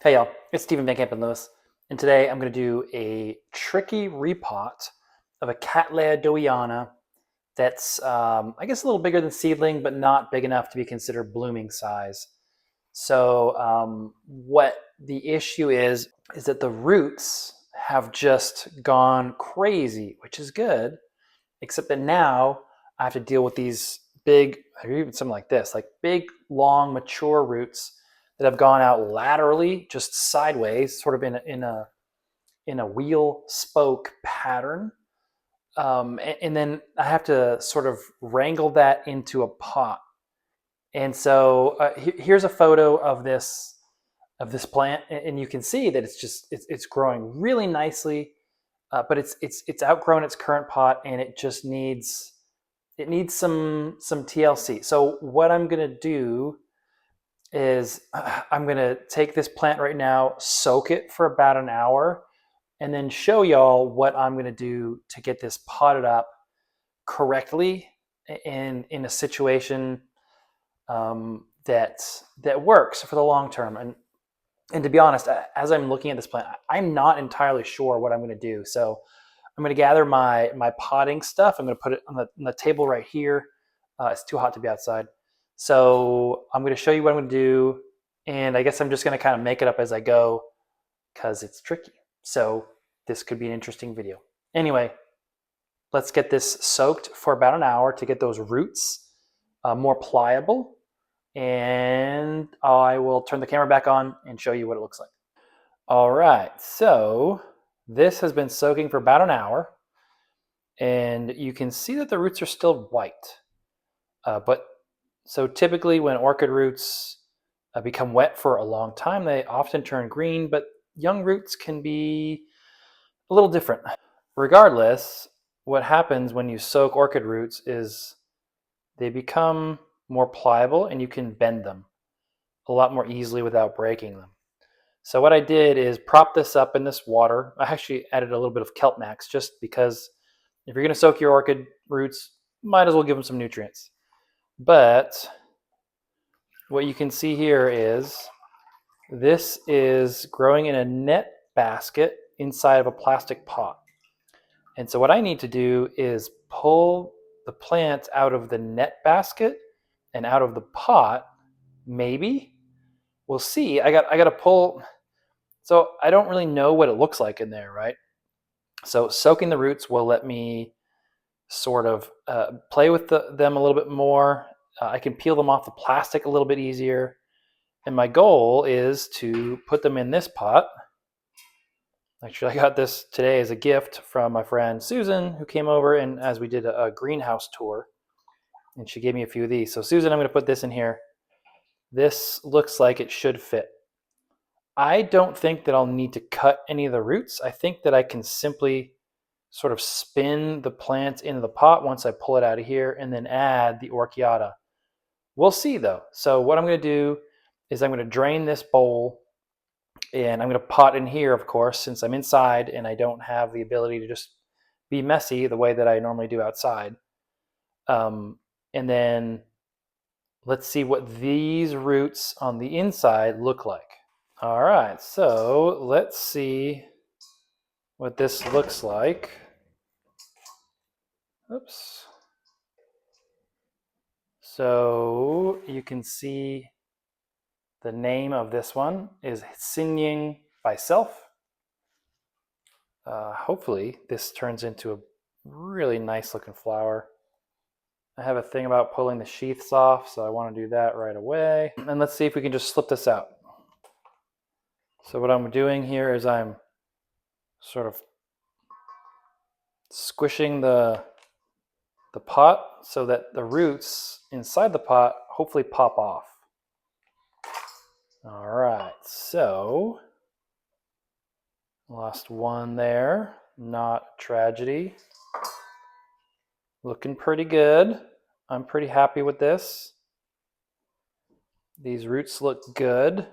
Hey y'all, it's Stephen Van Kampen-Lewis, and today I'm going to do a tricky repot of a Cattleya dowiana that's, I guess, a little bigger than seedling, but not big enough to be considered blooming size. So what the issue is that the roots have just gone crazy, which is good, except that now I have to deal with these big, or even something like this, like big, long, mature roots that have gone out laterally, just sideways, sort of in a wheel spoke pattern. And then I have to sort of wrangle that into a pot. And so here's a photo of this plant, and you can see that it's growing really nicely, but it's outgrown its current pot, and it just needs some TLC. So what I'm gonna do is I'm gonna take this plant right now, soak it for about an hour, and then show y'all what I'm gonna do to get this potted up correctly and in a situation that works for the long term. And to be honest, as I'm looking at this plant, I'm not entirely sure what I'm going to do. So I'm going to gather my potting stuff. I'm going to put it on the table right here. It's too hot to be outside. So I'm going to show you what I'm going to do. And I guess I'm just going to kind of make it up as I go because it's tricky. So this could be an interesting video. Anyway, let's get this soaked for about an hour to get those roots more pliable. And I will turn the camera back on and show you what it looks like. All right, so this has been soaking for about an hour, and you can see that the roots are still white. So typically when orchid roots become wet for a long time, they often turn green, but young roots can be a little different. Regardless, what happens when you soak orchid roots is they become more pliable and you can bend them a lot more easily without breaking them. So what I did is prop this up in this water. I actually added a little bit of kelp max just because if you're going to soak your orchid roots, might as well give them some nutrients. But what you can see here is this is growing in a net basket inside of a plastic pot. And so what I need to do is pull the plant out of the net basket and out of the pot. Maybe we'll see. I got to pull. So I don't really know what it looks like in there, right? So soaking the roots will let me sort of play with them a little bit more. I can peel them off the plastic a little bit easier. And my goal is to put them in this pot. Actually, I got this today as a gift from my friend Susan, who came over and as we did a greenhouse tour, and she gave me a few of these. So Susan, I'm going to put this in here. This looks like it should fit. I don't think that I'll need to cut any of the roots. I think that I can simply sort of spin the plant into the pot once I pull it out of here and then add the orchiata. We'll see though. So what I'm going to do is I'm going to drain this bowl and I'm going to pot in here, of course, since I'm inside and I don't have the ability to just be messy the way that I normally do outside. And then let's see what these roots on the inside look like. All right, so let's see what this looks like. Oops. So you can see the name of this one is Seedling by Self. Hopefully this turns into a really nice looking flower. I have a thing about pulling the sheaths off, so I want to do that right away. And let's see if we can just slip this out. So what I'm doing here is I'm sort of squishing the pot so that the roots inside the pot hopefully pop off. All right, so lost one there, not a tragedy. Looking pretty good. I'm pretty happy with this. These roots look good.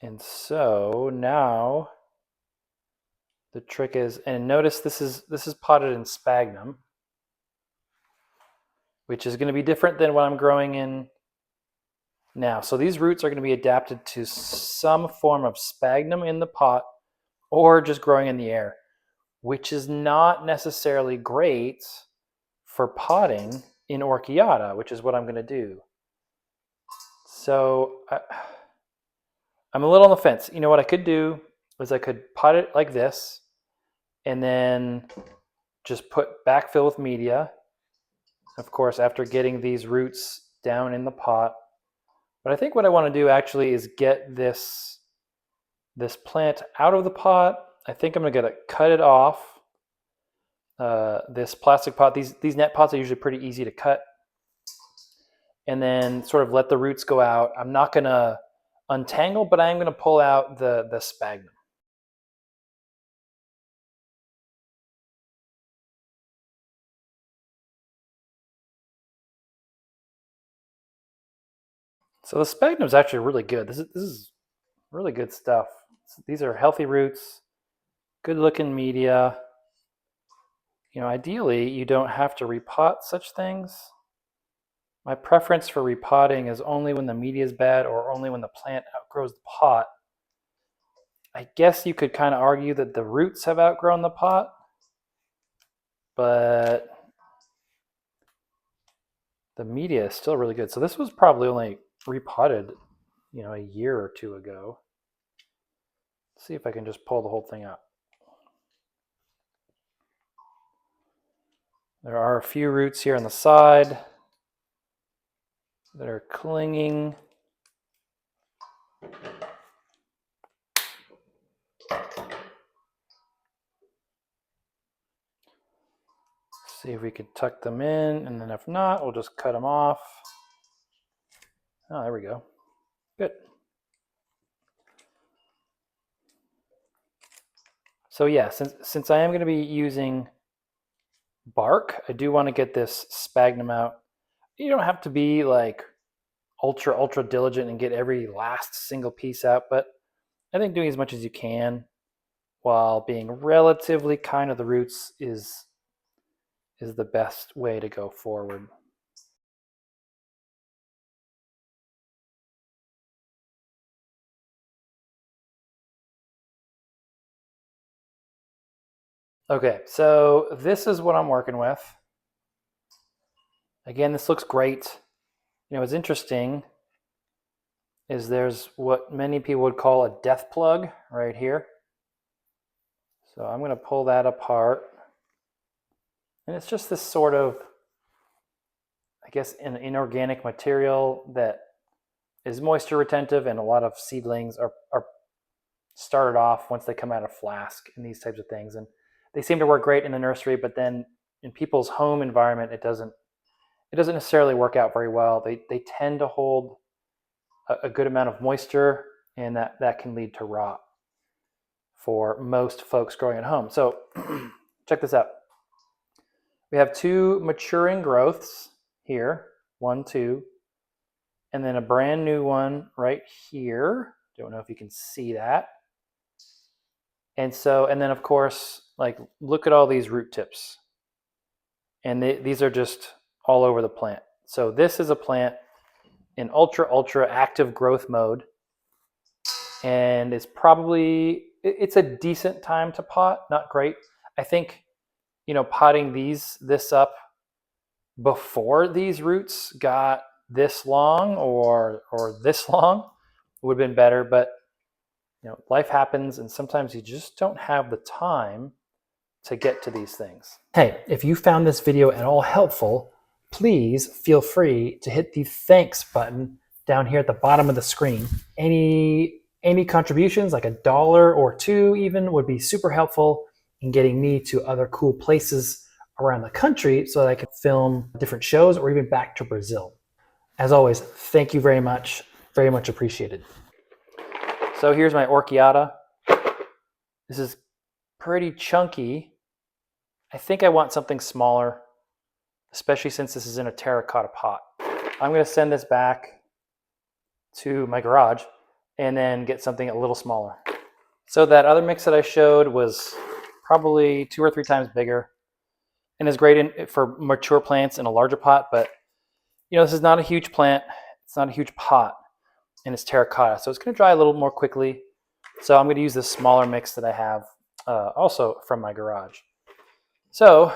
And so now the trick is, and notice this is potted in sphagnum, which is going to be different than what I'm growing in Now, so these roots are going to be adapted to some form of sphagnum in the pot or just growing in the air, which is not necessarily great for potting in orchid, which is what I'm going to do. So I'm a little on the fence. You know what I could do is I could pot it like this and then just put backfill with media. Of course, after getting these roots down in the pot. But I think what I want to do actually is get this plant out of the pot. I think I'm going to cut it off. This plastic pot, these net pots are usually pretty easy to cut. And then sort of let the roots go out. I'm not going to untangle, but I am going to pull out the sphagnum. So the sphagnum is actually really good. This is really good stuff. These are healthy roots, good looking media. You know, ideally, you don't have to repot such things. My preference for repotting is only when the media is bad or only when the plant outgrows the pot. I guess you could kind of argue that the roots have outgrown the pot, but the media is still really good. So this was probably only repotted, you know, a year or two ago. Let's see if I can just pull the whole thing out. There are a few roots here on the side that are clinging. See if we could tuck them in, and then if not, we'll just cut them off. Oh, there we go. Good. So yeah, since I am going to be using bark, I do want to get this sphagnum out. You don't have to be like ultra diligent and get every last single piece out, but I think doing as much as you can while being relatively kind of the roots is the best way to go forward. Okay, so this is what I'm working with. Again, this looks great. You know, what's interesting is there's what many people would call a death plug right here. So I'm going to pull that apart. And it's just this sort of, I guess, an inorganic material that is moisture retentive, and a lot of seedlings are started off once they come out of flask and these types of things. And they seem to work great in the nursery, but then in people's home environment, it doesn't necessarily work out very well. They tend to hold a good amount of moisture, and that can lead to rot for most folks growing at home. So check this out. We have two maturing growths here, 1, 2, and then a brand new one right here. Don't know if you can see that. And then of course, like, look at all these root tips. And these are just all over the plant. So this is a plant in ultra active growth mode. And it's a decent time to pot, not great. I think, you know, potting this up before these roots got this long or this long would have been better, but you know, life happens, and sometimes you just don't have the time to get to these things. Hey, if you found this video at all helpful, please feel free to hit the thanks button down here at the bottom of the screen. Any contributions, like $1 or $2 even, would be super helpful in getting me to other cool places around the country so that I can film different shows or even back to Brazil. As always, thank you very much appreciated. So here's my orchid. This is pretty chunky. I think I want something smaller, especially since this is in a terracotta pot. I'm going to send this back to my garage and then get something a little smaller. So that other mix that I showed was probably 2 or 3 times bigger and is great for mature plants in a larger pot, but you know, this is not a huge plant. It's not a huge pot. and it's terracotta, so it's going to dry a little more quickly. So I'm going to use this smaller mix that I have also from my garage. So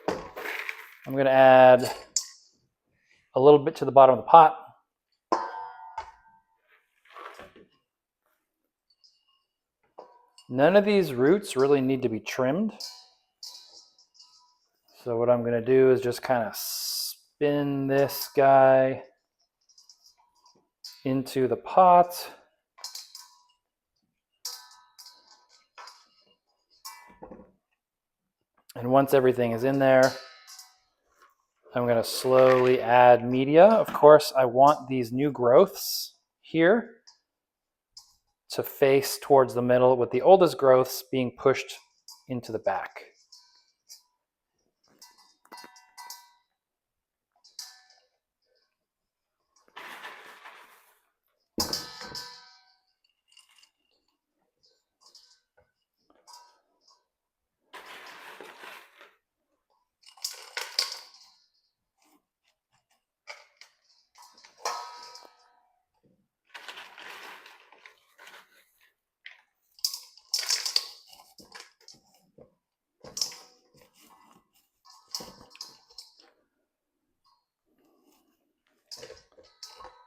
I'm going to add a little bit to the bottom of the pot. None of these roots really need to be trimmed. So what I'm going to do is just kind of spin this guy into the pot. And once everything is in there, I'm going to slowly add media. Of course, I want these new growths here to face towards the middle, with the oldest growths being pushed into the back.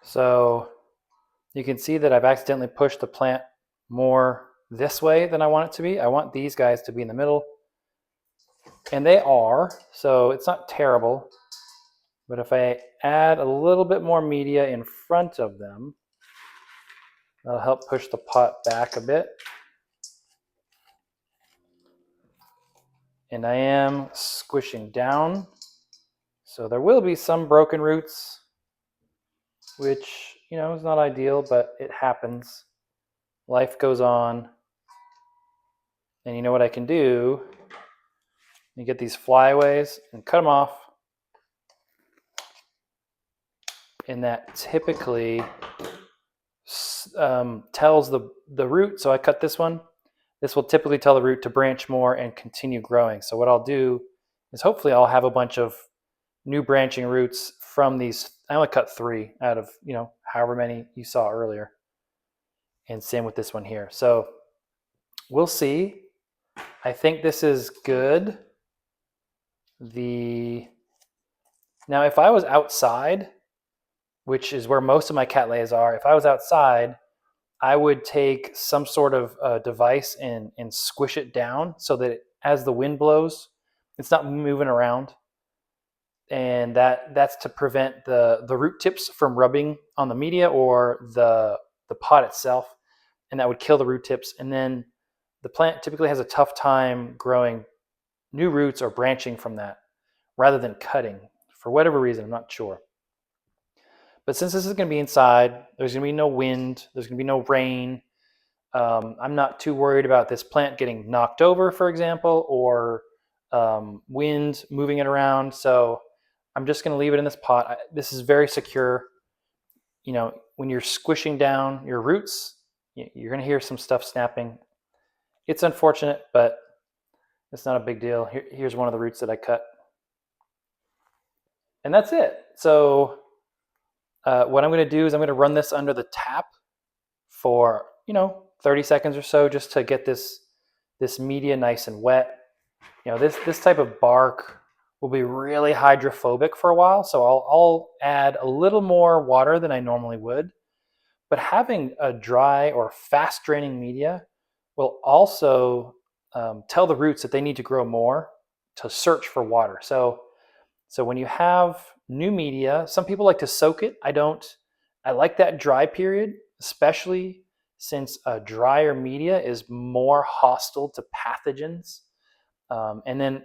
So you can see that I've accidentally pushed the plant more this way than I want it to be. I want these guys to be in the middle, and they are, so it's not terrible. But if I add a little bit more media in front of them, that'll help push the pot back a bit. And I am squishing down, so there will be some broken roots, which, you know, is not ideal, but it happens. Life goes on. And you know what I can do? You get these flyaways and cut them off. And that typically tells the root. So I cut this one. This will typically tell the root to branch more and continue growing. So what I'll do is hopefully I'll have a bunch of new branching roots from these. I only cut 3 out of, you know, however many you saw earlier. And same with this one here. So we'll see. I think this is good. Now, if I was outside, which is where most of my Cattleyas are, if I was outside, I would take some sort of device and squish it down so that as the wind blows, it's not moving around. And that's to prevent the root tips from rubbing on the media or the pot itself, and that would kill the root tips. And then the plant typically has a tough time growing new roots or branching from that rather than cutting, for whatever reason, I'm not sure. But since this is going to be inside, there's going to be no wind, there's going to be no rain. I'm not too worried about this plant getting knocked over, for example, or wind moving it around. So I'm just going to leave it in this pot. This is very secure. You know, when you're squishing down your roots, you're going to hear some stuff snapping. It's unfortunate, but it's not a big deal. Here's one of the roots that I cut. And that's it. So what I'm going to do is I'm going to run this under the tap for, 30 seconds or so, just to get this media nice and wet. This type of bark will be really hydrophobic for a while, so I'll add a little more water than I normally would. But having a dry or fast draining media will also tell the roots that they need to grow more to search for water. So when you have new media, some people like to soak it. I don't. I like that dry period, especially since a drier media is more hostile to pathogens. And then,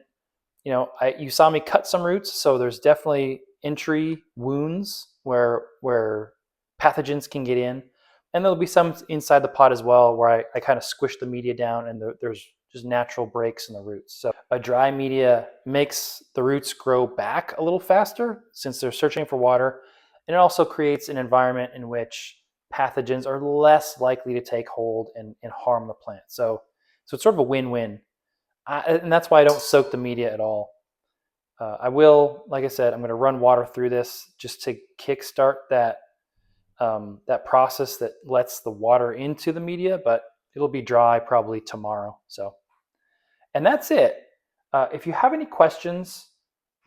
you saw me cut some roots, so there's definitely entry wounds where pathogens can get in. And there'll be some inside the pot as well where I kind of squish the media down and there's just natural breaks in the roots. So a dry media makes the roots grow back a little faster since they're searching for water. And it also creates an environment in which pathogens are less likely to take hold and harm the plant. So it's sort of a win-win. And that's why I don't soak the media at all. I will, like I said, I'm going to run water through this just to kickstart that that process that lets the water into the media, but it'll be dry probably tomorrow. So, and that's it. If you have any questions,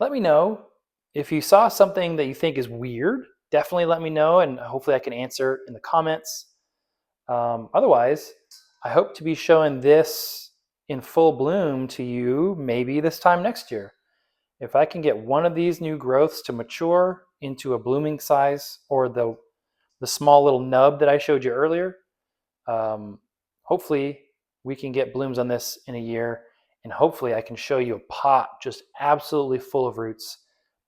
let me know. If you saw something that you think is weird, definitely let me know, and hopefully I can answer in the comments. Otherwise, I hope to be showing this in full bloom to you maybe this time next year. If I can get one of these new growths to mature into a blooming size, or the small little nub that I showed you earlier, hopefully we can get blooms on this in a year, and hopefully I can show you a pot just absolutely full of roots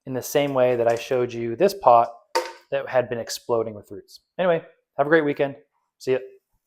in the same way that I showed you this pot that had been exploding with roots. Anyway, have a great weekend. See ya.